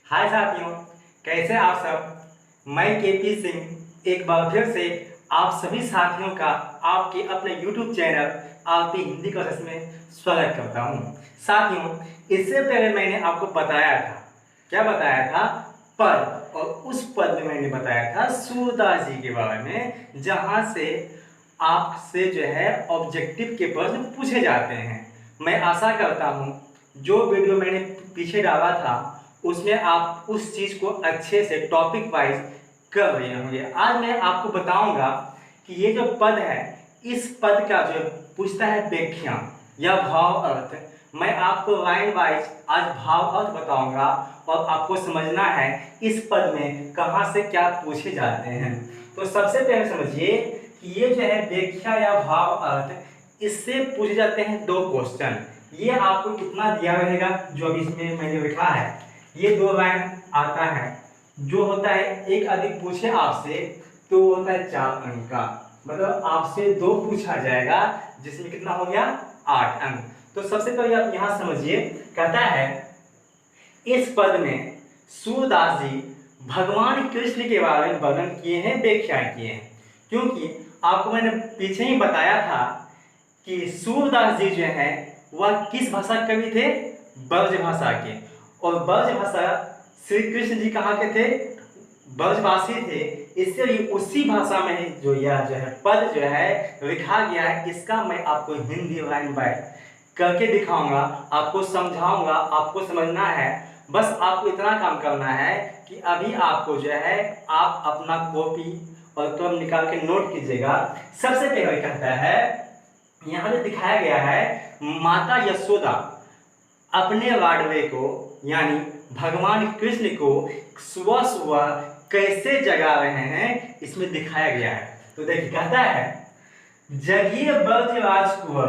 हाय साथियों, कैसे आप सब। मैं केपी सिंह एक बार फिर से आप सभी साथियों का आपके अपने YouTube चैनल आपकी हिंदी क्लासेस में स्वागत करता हूं। साथियों, इससे पहले मैंने आपको बताया था, क्या बताया था, पद, और उस पद में मैंने बताया था सूरदास जी के बारे में, जहां से आपसे जो है ऑब्जेक्टिव के प्रश्न पूछे जाते हैं। मैं आशा करता हूं जो वीडियो मैंने पीछे डाला था उसमें आप उस चीज को अच्छे से टॉपिक वाइज कर रहे होंगे। आज मैं आपको बताऊंगा कि ये जो पद है, इस पद का जो पूछता है व्याख्या या भाव अर्थ, मैं आपको लाइन वाइज आज भाव अर्थ बताऊंगा और आपको समझना है इस पद में कहां से क्या पूछे जाते हैं। तो सबसे पहले समझिए कि ये जो है व्याख्या या भाव अर्थ, इससे पूछे जाते हैं दो क्वेश्चन। ये आपको कितना दिया रहेगा, जो अभी इसमें मैंने लिखा है, ये दो लाइन आता है। जो होता है एक अधिक पूछे आपसे तो वो होता है 4 अंक का, मतलब आपसे दो पूछा जाएगा जिसमें कितना हो गया 8 अंक। तो सबसे पहले आप यहां समझिए, कहता है इस पद में सूरदास जी भगवान कृष्ण के बारे में वर्णन किए हैं, व्याख्या किए हैं। क्योंकि आपको मैंने पीछे ही बताया था कि सूरदास जी जो है वह किस भाषा के कवि थे, ब्रज भाषा के। और ब्रज भाषा श्री कृष्ण जी कहाँ के थे, ब्रजवासी थे। इसलिए उसी भाषा में जो यह जो है पद जो है लिखा गया है, इसका मैं आपको हिंदी लाइन बाय करके दिखाऊंगा, आपको समझाऊंगा, आपको समझना है। बस आपको इतना काम करना है कि अभी आपको जो है आप अपना कॉपी और कलम निकाल के नोट कीजिएगा। सबसे पहले कहता है, यहाँ पे दिखाया गया है माता यशोदा अपने लाडले को यानी भगवान कृष्ण को सुबह सुबह कैसे जगा रहे हैं, इसमें दिखाया गया है। तो देखिए, कहता है जगिए ब्रज राजकुंवर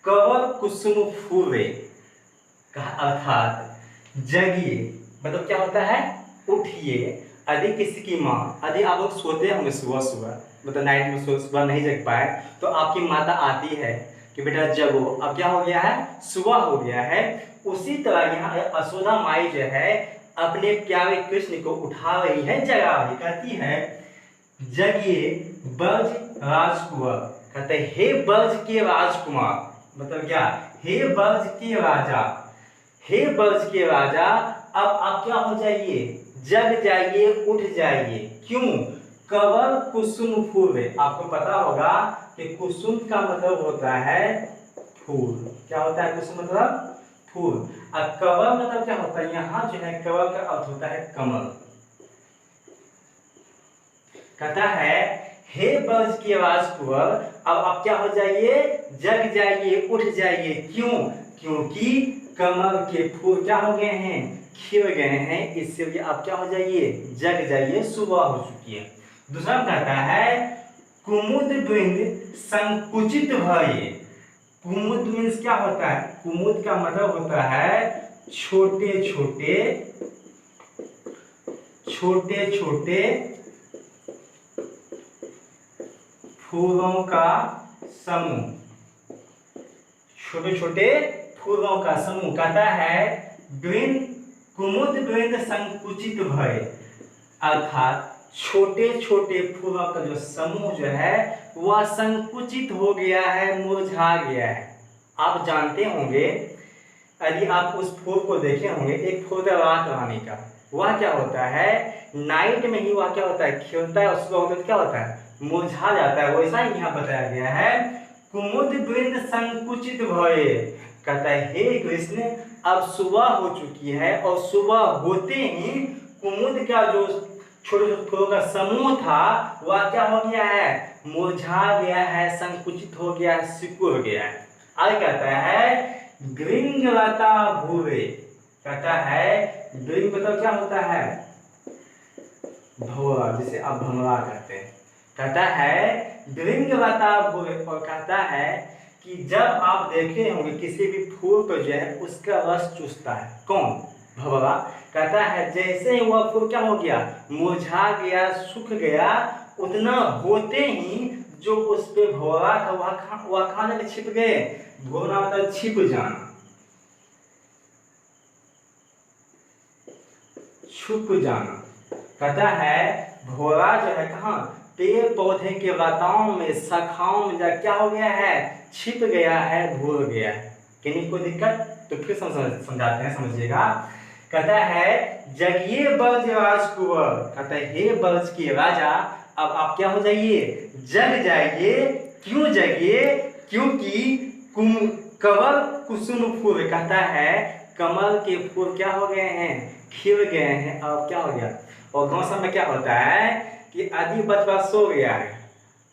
कवर कुसुम फूले, अर्थात जगिए मतलब क्या होता है, उठिए। यदि किसी की माँ, यदि आप लोग सोते होंगे सुबह सुबह, मतलब नाइट में सुबह नहीं जग पाए, तो आपकी माता आती है कि बेटा जगो, अब क्या हो गया है, सुबह हो गया है। उसी तरह यहाँ यशोदा माई जो है अपने प्यारे कृष्ण को उठा रही है, जगा रही, कहती है जगिए ब्रज राजकुंवर, कहते हैं हे ब्रज के राजकुमार, मतलब क्या, हे ब्रज के राजा, हे ब्रज के राजा, अब आप क्या हो जाइए, जग जाइए, उठ जाइए। क्यों, कवर कुसुम फूल, आपको पता होगा कि कुसुम का मतलब होता है फूल। क्या होता है कुसुम मतलब फूल, और कवर मतलब क्या होता है, यहाँ जो है कवर का अर्थ होता है कमल। कहता है हे ब्रज के राजकुंवर, अब आप क्या हो जाइए, जग जाइए, उठ जाइए। क्यों, क्योंकि कमल के फूल क्या हो गए हैं, खिल गए हैं, इसलिए आप क्या हो जाइए, जग जाइए, सुबह हो चुकी है। दूसरा कहता है कुमुद बिंद संकुचित भये। कुमुद मीन्स क्या होता है, कुमुद का मतलब होता है छोटे छोटे, छोटे छोटे फूलों का समूह, छोटे छोटे फूलों का समूह। कहता है वृंद, कुमुद वृंद संकुचित भय, अर्थात छोटे छोटे फूलों का जो समूह जो है वह संकुचित हो गया है, मुरझा गया है। आप जानते होंगे, यदि आप उस फूल को देखे होंगे, एक फूल है रात रानी का, वह क्या होता है, नाइट में ही वह क्या होता है, खिलता है, उसका होता है क्या होता है, मुरझा जाता है। वैसा ही यहाँ बताया गया है कुमुद वृंद संकुचित भये, कहता है हे कृष्ण, अब सुबह हो चुकी है और सुबह होते ही कुमुद का जो छोटे छोटे फूलों का समूह था वह क्या हो गया है, मुरझा गया है, संकुचित हो गया है, सिकुड़ गया है। आगे कहता है ग्रींगलता भूवे, कहता है ग्रींग मतलब क्या होता है, भंवरा, जिसे आप भंवरा कहते हैं। कहता है ग्रींगलता भूवे, और कहता है कि जब आप देखे होंगे किसी भी फूल पर जो है उसका रस चूसता है, कौन, भंवरा। कहता है जैसे ही वह फूल क्या हो गया, मुरझा गया, सूख गया, उतना होते ही जो उस पे भंवरा था वह खाने में छिप गए। भंवरा मतलब छिप जाना। छुप जाना। कहता है भोला जो है कहाँ, पेड़ पौधे के लताओं में, शाखाओं में जा क्या हो गया है, छिप गया है, भूल गया है। किन्हीं को दिक्कत तो फिर समझाते हैं, समझिएगा। कहता है जगिए बल्ज राजकुंवर, कहता है हे बल्ज के राजा, अब आप क्या हो जाइए, जग जाइए। क्यों जगिए, क्योंकि कमल कुसुम फूल, कहता है कमल के फूल क्या हो गए हैं, खिल गए हैं। अब क्या हो गया, और गाँव सब में क्या होता है कि आदि बचवा सो गया है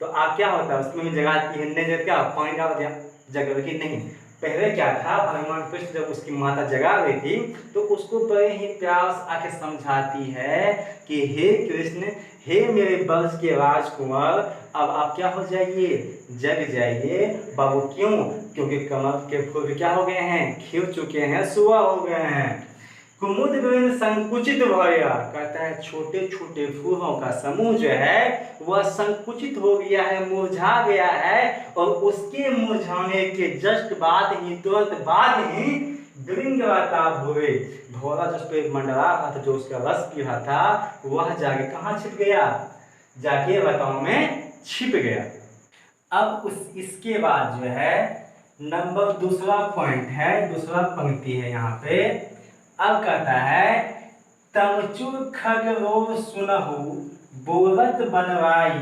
तो आप क्या होता है उसमें भी जगाती है, नहीं जग क्या पानी डाल दिया, जग कि नहीं। पहले क्या था, भगवान कृष्ण जब उसकी माता जगा रही थी तो उसको बड़े ही प्यार से आके समझाती है कि हे कृष्ण, हे मेरे वंश के राजकुमार, अब आप क्या हो जाइए, जग जाइए बाबू। क्यों, क्योंकि कमल के फूल क्या हो गए हैं, खिल चुके हैं, सुबह हो गए हैं। कुमुद बिन संकुचित भया, कहता है छोटे छोटे फूलों का समूह जो है वह संकुचित हो गया है, मुरझा गया है। और उसके मुरझाने के जस्ट बाद ही, तुरंत बाद ही भृंगवताभ हुए, भोला जिस पे मंडरा रहा था, जो उसका रस पी रहा था, वह जाके कहाँ छिप गया, जाके लताओं में छिप गया। अब इसके बाद जो है नंबर दूसरा पॉइंट है, दूसरा पंक्ति है यहाँ पे। अब कहता है तमचुर खगरो सुनहु, बोलत बनवाई,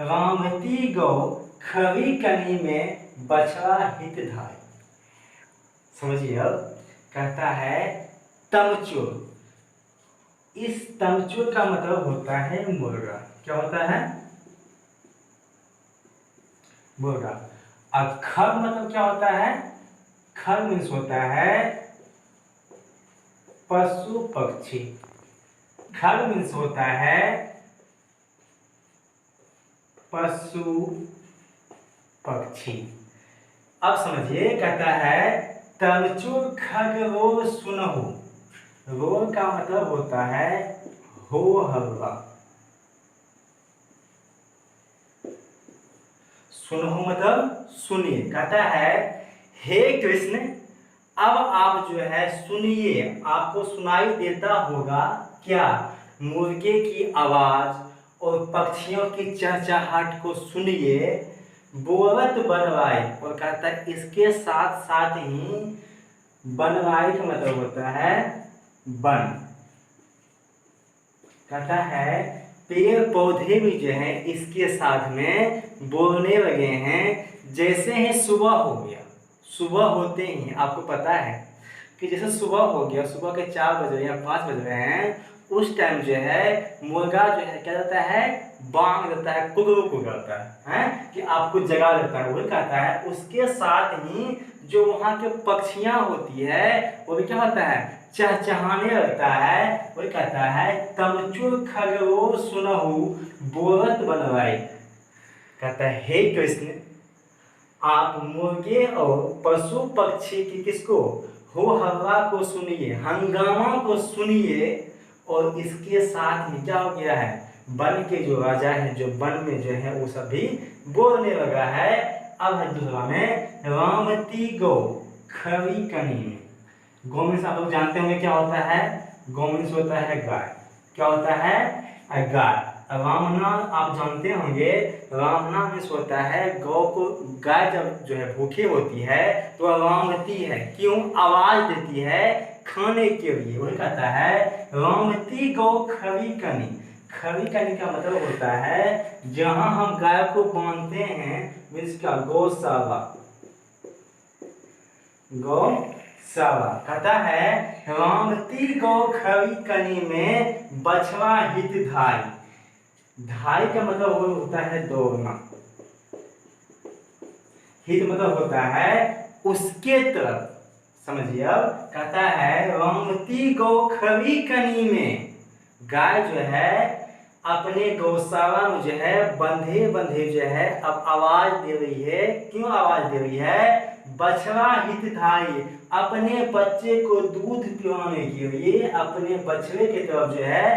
रामती गौ खरी कनी में बछड़ा हित धाई। समझिए, अब कहता है तमचुर, इस तमचुर का मतलब होता है मुर्गा। क्या होता है, मुर्गा। अब खग मतलब क्या होता है, खग मीन्स होता है पशु पक्षी, खग मीन्स होता है पशु पक्षी। अब समझिए, कहता है तमचुर खग रो सुनहु, रोल का मतलब होता है हो हल्ला, सुनहु मतलब सुनिए। कहता है हे कृष्ण, अब आप जो है सुनिए, आपको सुनाई देता होगा क्या, मुर्गे की आवाज और पक्षियों की चहचहाहट को सुनिए। बोलत बनवाई, और कहता है इसके साथ साथ ही, बनवाई का मतलब होता है बन। कहता है पेड़ पौधे भी जो है इसके साथ में बोलने लगे हैं। जैसे ही सुबह हो गया, सुबह होते ही आपको पता है कि जैसे सुबह हो गया, सुबह के 4 बज रहे हैं या 5 बज रहे हैं, उस टाइम जो है मुर्गा जो है क्या करता है, बांग देता है, कुकरू करता है कि आपको जगा देता है। वही कहता है उसके साथ ही जो वहाँ के पक्षियाँ होती है वो भी क्या होता है, चहचहाने लगता है। वही कहता है तमचुर खगरो सुनहु, बोलत बनवाई। कहता है हे कृष्ण, आप मुर्गे और पशु पक्षी की किसको, हो हल्ला को सुनिए, हंगामा को सुनिए। और इसके साथ ही क्या हो गया है, वन के जो राजा है, जो वन में जो है वो सभी बोलने लगा है। अब है दूसरा में रामती गौ खरी कनी में। गौ में आप लोग जानते होंगे क्या होता है, गौ में होता है गाय। क्या होता है, गाय। रामना आप जानते होंगे, रामना में होता है गौ को, गाय जब जो है भूखी होती है तो रामती है, क्यों, आवाज देती है खाने के लिए। वही कहता है रामती गौ खरी कनी। खरी कनी का मतलब होता है जहां हम गाय को बांधते हैं, मीन्स का गौशाला, गौशाला। कहता है रामती गौ खरी कनी में बछड़ा हित धाई। धाई का मतलब होता है दौड़ना, हित मतलब होता है उसके तरफ। समझिए, अब कहता है रामती गौ खरी कनी में, गाय जो है अपने गौशाला में जो है बंधे बंधे जो है अब आवाज दे रही है। क्यों आवाज दे रही है, बछड़ा हित धाई, अपने बच्चे को दूध पिलाने के लिए अपने बछड़े की तरफ जो है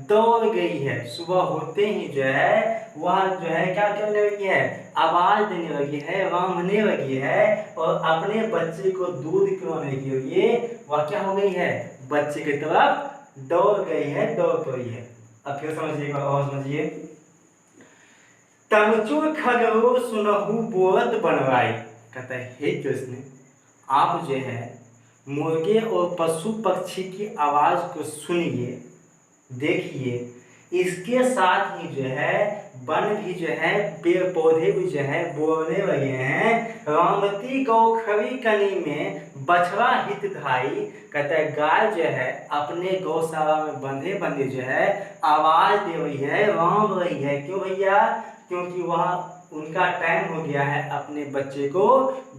दौड़ गई है। सुबह होते ही जो है वह जो है क्या करने लगी है, आवाज देने लगी है, रामने लगी है, और अपने बच्चे को दूध पिलाने के लिए वह क्या हो गई है, बच्चे की तरफ दौड़ गई है, दौड़ पड़ी है। अब फिर समझिए, और समझिए। तमचो खगरो सुनहु बोरत बनवाई। कहता है हे कृष्ण, आप जो है मुर्गे और पशु पक्षी की आवाज को सुनिए, देखिए, इसके साथ ही जो है वन भी जो है, पेड़ पौधे भी जो है बोलने लगे हैं। रामती गौ खरी कनी में बछड़ा हित धाई। कहता है गाय जो है अपने गौशाला में बंधे बंधे जो है आवाज दे रही है, राम रही है। क्यों भैया? क्योंकि वह उनका टाइम हो गया है अपने बच्चे को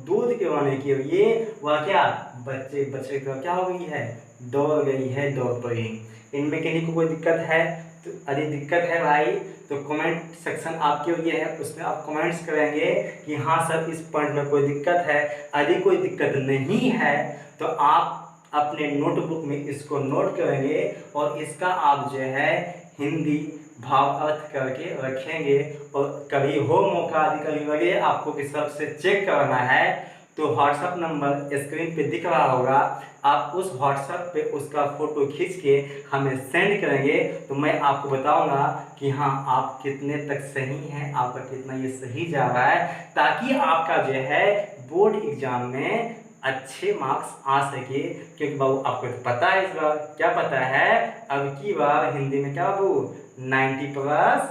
दूध पिलाने के लिए। वह क्या बच्चे को क्या हो गई है? दौड़ गई है, दौड़ पड़ी। इनमें किन्हीं को कोई दिक्कत है? तो यदि दिक्कत है भाई तो कमेंट सेक्शन आपके लिए है, उसमें आप कमेंट्स करेंगे कि हाँ सर इस पॉइंट में कोई दिक्कत है। यदि कोई दिक्कत नहीं है तो आप अपने नोटबुक में इसको नोट करेंगे और इसका आप जो है हिंदी भाव अर्थ करके रखेंगे। और कभी हो मौका, यदि कभी लगे आपको कि सबसे चेक करना है तो व्हाट्सएप नंबर स्क्रीन पे दिख रहा होगा, आप उस व्हाट्सएप पे उसका फोटो खींच के हमें सेंड करेंगे तो मैं आपको बताऊंगा कि हाँ आप कितने तक सही हैं, आपका कितना ये सही जा रहा है, ताकि आपका जो है बोर्ड एग्जाम में अच्छे मार्क्स आ सके। क्योंकि बाबू आपको तो पता है, इस बार क्या पता है, अब की बार हिंदी में क्या बाबू 90+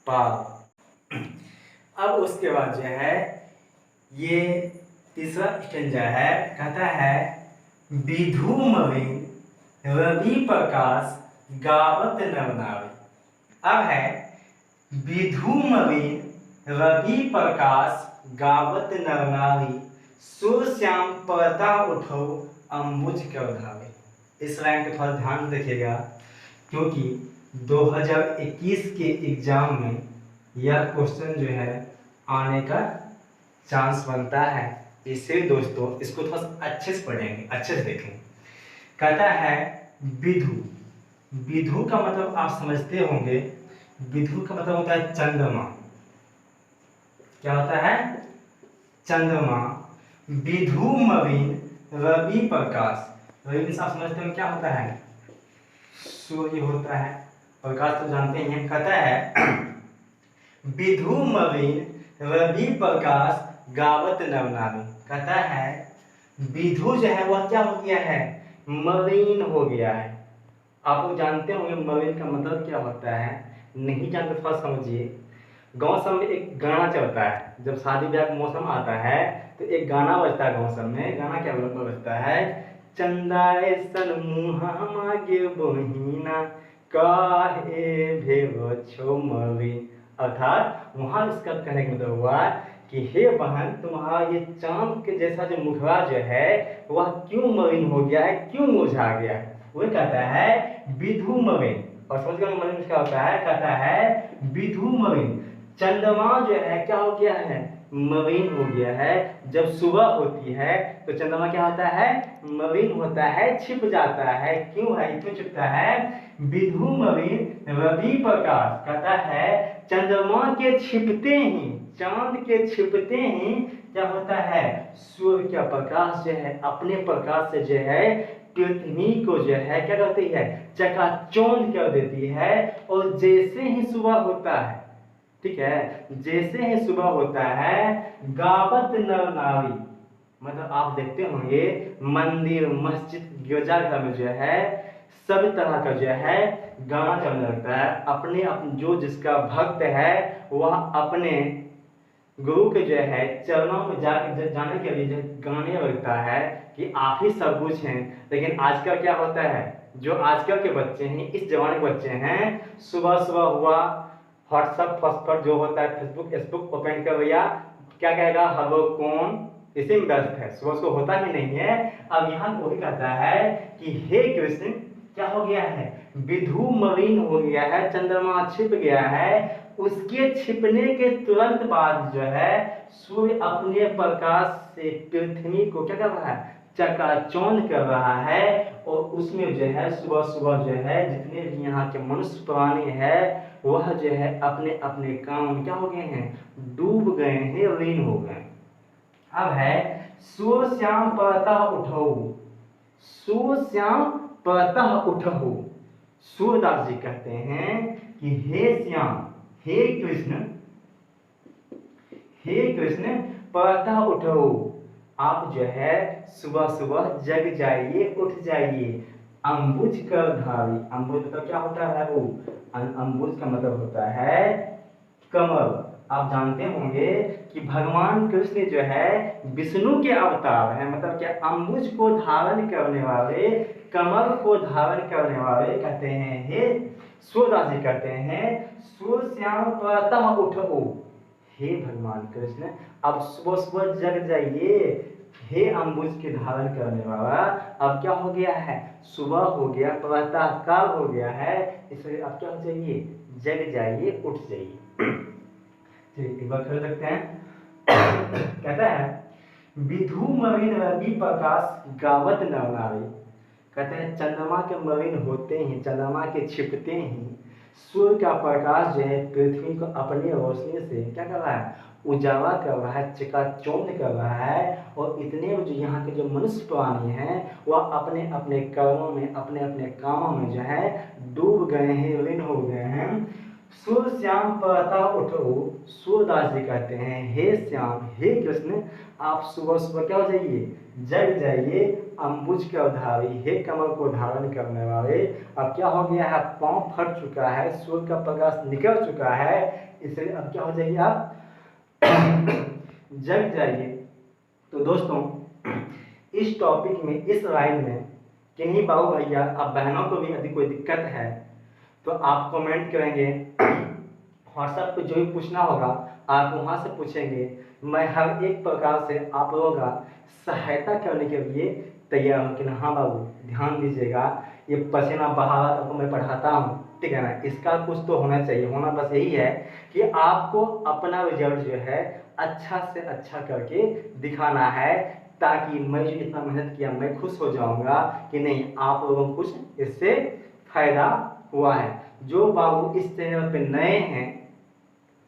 पार। अब उसके बाद जो है ये तीसरा स्टेंजा है। कहता है विधु मवीन रवि प्रकाश गावत नवनावी। अब है विधु मवीन रवि प्रकाश गावत नवनावी, सुर श्याम पर्दा उठो अम्बुज कर धावे। इस लाइन को थोड़ा ध्यान से देखिएगा, क्योंकि 2021 के एग्जाम में यह क्वेश्चन जो है आने का चांस बनता है। इससे दोस्तों इसको थोड़ा अच्छे से पढ़ेंगे, अच्छे से देखेंगे। कहता है विधु, विधु का मतलब आप समझते होंगे, विधु का मतलब होता है चंद्रमा। क्या होता है? चंद्रमा। विधु मवीन रवि प्रकाश, रवि आप समझते हो क्या होता है? सूर्य होता है, प्रकाश तो जानते ही हैं। कहता है विधु मवीन रवि प्रकाश गावत नवनावी। कहता है विधु जो है वह क्या हो गया है? मवीन हो गया है। आप लोग जानते होंगे मवीन का मतलब क्या होता है, नहीं जानते थोड़ा समझिए। गांव सब में एक गाना चलता है, जब शादी ब्याह का मौसम आता है तो एक गाना बजता है गांव सब में। गाना क्या बजता है? चंदा ऐसन मुहा मागे बहिना काहे भेव छो मवीन। अर्थात वहाँ इसका कहने का मतलब हुआ कि हे बहन, तुम्हारा ये चांद के जैसा जो मुखड़ा जो है वह क्यों मलिन हो गया है, क्यों मुरझा गया है? वह कहता है विधु मलिन। और समझ गए मलिन क्या होता है? कहता है विधु मलिन, चंद्रमा जो है क्या हो गया है? मलिन हो गया है। जब सुबह होती है तो चंद्रमा क्या होता है? मलिन होता है, छिप जाता है। क्यों है, क्यों छिपता है? विधु मलिन रवि प्रकाश। कहता है चंद्रमा के छिपते ही, चांद के छिपते ही क्या होता है? सूर्य का प्रकाश जो है अपने प्रकाश से जो है पृथ्वी को जो है क्या करती है? चकाचौंध कर देती है। और जैसे ही सुबह होता है, ठीक है, जैसे ही सुबह होता है गावत नर नारी, मतलब आप देखते होंगे मंदिर मस्जिद गिरजाघर में जो है सब तरह का जो है गाना चलने लगता है। अपने जो जिसका भक्त है वह अपने गुरु के जो है चरणों में जाने के लिए जो गाने लगता है कि आप ही सब कुछ हैं। लेकिन आजकल क्या होता है, जो आजकल के बच्चे हैं, इस जमाने के बच्चे हैं, सुबह सुबह हुआ व्हाट्सएप पर जो होता है फेसबुक ओपन कर भैया, क्या कहेगा? हेलो कौन, इसी में व्यस्त है, सुबह सुबह होता ही नहीं है। अब यहाँ वही कहता है कि हे कृष्ण, क्या हो गया है? विधु मलिन हो गया है, चंद्रमा छिप गया है। उसके छिपने के तुरंत बाद जो है सूर्य अपने प्रकाश से पृथ्वी को क्या कर रहा है? चकाचौंध कर रहा है। और उसमें जो है सुबह सुबह जो है जितने भी यहाँ के मनुष्य प्राणी है वह जो है अपने अपने काम में क्या हो गए हैं? डूब गए हैं, लीन हो गए। अब है सूर्य श्याम प्रातः उठो, सूर्य श्याम प्रातः उठो। सूरदास जी कहते हैं कि हे श्याम, हे कृष्ण, हे कृष्ण प्रातः उठो। आप जो है सुबह सुबह जग जाइए, उठ जाइए। अम्बुज कर धारी, अम्बुज मतलब क्या होता है वो, अम्बुज का मतलब होता है कमल। आप जानते होंगे कि भगवान कृष्ण जो है विष्णु के अवतार हैं, मतलब क्या अम्बुज को धारण करने वाले, कमल को धारण करने वाले कहते हैं हे सूरदास जी कहते हैं सूर्य श्याम प्रातः उठो। हे भगवान कृष्ण अब सुबह सुबह जग जाइए। हे अम्बुज के धारण करने वाला, अब क्या हो गया है, सुबह हो गया, प्रातः काल हो गया है, इसलिए अब क्या हो जाइए, जग जाइए, उठ जाइए। ठीक, एक बार कर सकते हैं। कहता है विधु मवीन रवि प्रकाश गावत नवनारी। कहते हैं चंद्रमा के मवीन होते ही, चंद्रमा के छिपते ही सूर्य का प्रकाश जो है पृथ्वी को अपनी रोशनी से क्या कर रहा है, उजाला कर रहा है, चकाचौंध कर रहा है। और इतने जो यहाँ के जो मनुष्य प्राणी हैं वह अपने अपने कर्मों में, अपने अपने कामों में जो है डूब गए हैं, लीन हो गए हैं। सूर्य श्याम प्रातः उठो। सूरदास जी कहते हैं हे श्याम, हे कृष्ण आप सुबह सुबह क्या हो जाइए, जग जाइए। अम्बुज के अवधारी, हे कमल को धारण करने वाले, अब क्या हो गया है, पांव फट चुका है, सूर्य का प्रकाश निकल चुका है, इसलिए अब क्या हो जाइए, आप जग जाइए। तो दोस्तों इस टॉपिक में, इस लाइन में किन्हीं बाबू भैया अब बहनों को भी यदि कोई दिक्कत है तो आप कमेंट करेंगे, व्हाट्सएप पे जो भी पूछना होगा आप वहाँ से पूछेंगे। मैं हर एक प्रकार से आप लोगों का सहायता करने के लिए तैयार हूँ। कि हाँ बाबू ध्यान दीजिएगा, ये पसीना बहावा आपको मैं पढ़ाता हूँ, ठीक है ना, इसका कुछ तो होना चाहिए। होना बस यही है कि आपको अपना रिजल्ट जो है अच्छा से अच्छा करके दिखाना है, ताकि मैं जो इतना मेहनत किया मैं खुश हो जाऊंगा कि नहीं आप लोगों को कुछ इससे फायदा हुआ है। जो बाबू इस चैनल पे नए हैं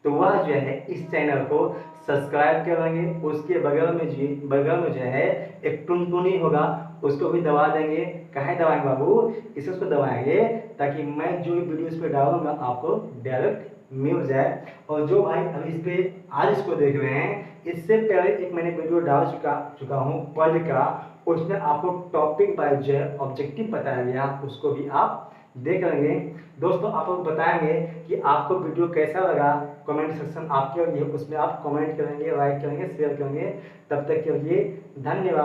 तो वह जो है इस चैनल को सब्सक्राइब करेंगे, उसके बगल में जो है एक टुनटुनी होगा उसको भी दबा देंगे। कहे दबाएंगे बाबू, इसको दबाएंगे ताकि मैं जो भी वीडियो इस पर डालूंगा आपको डायरेक्ट मिल जाए। और जो भाई अभी इस पे आज इसको देख रहे हैं, इससे पहले एक मैंने वीडियो डाल चुका हूँ पद का, उसमें आपको टॉपिक वाइज जो है ऑब्जेक्टिव बताया गया, उसको भी आप देख लेंगे। दोस्तों आप लोग बताएंगे कि आपको वीडियो कैसा लगा, कमेंट सेक्शन आपके लिए, उसमें आप कमेंट करेंगे, लाइक करेंगे, शेयर करेंगे। तब तक के लिए धन्यवाद।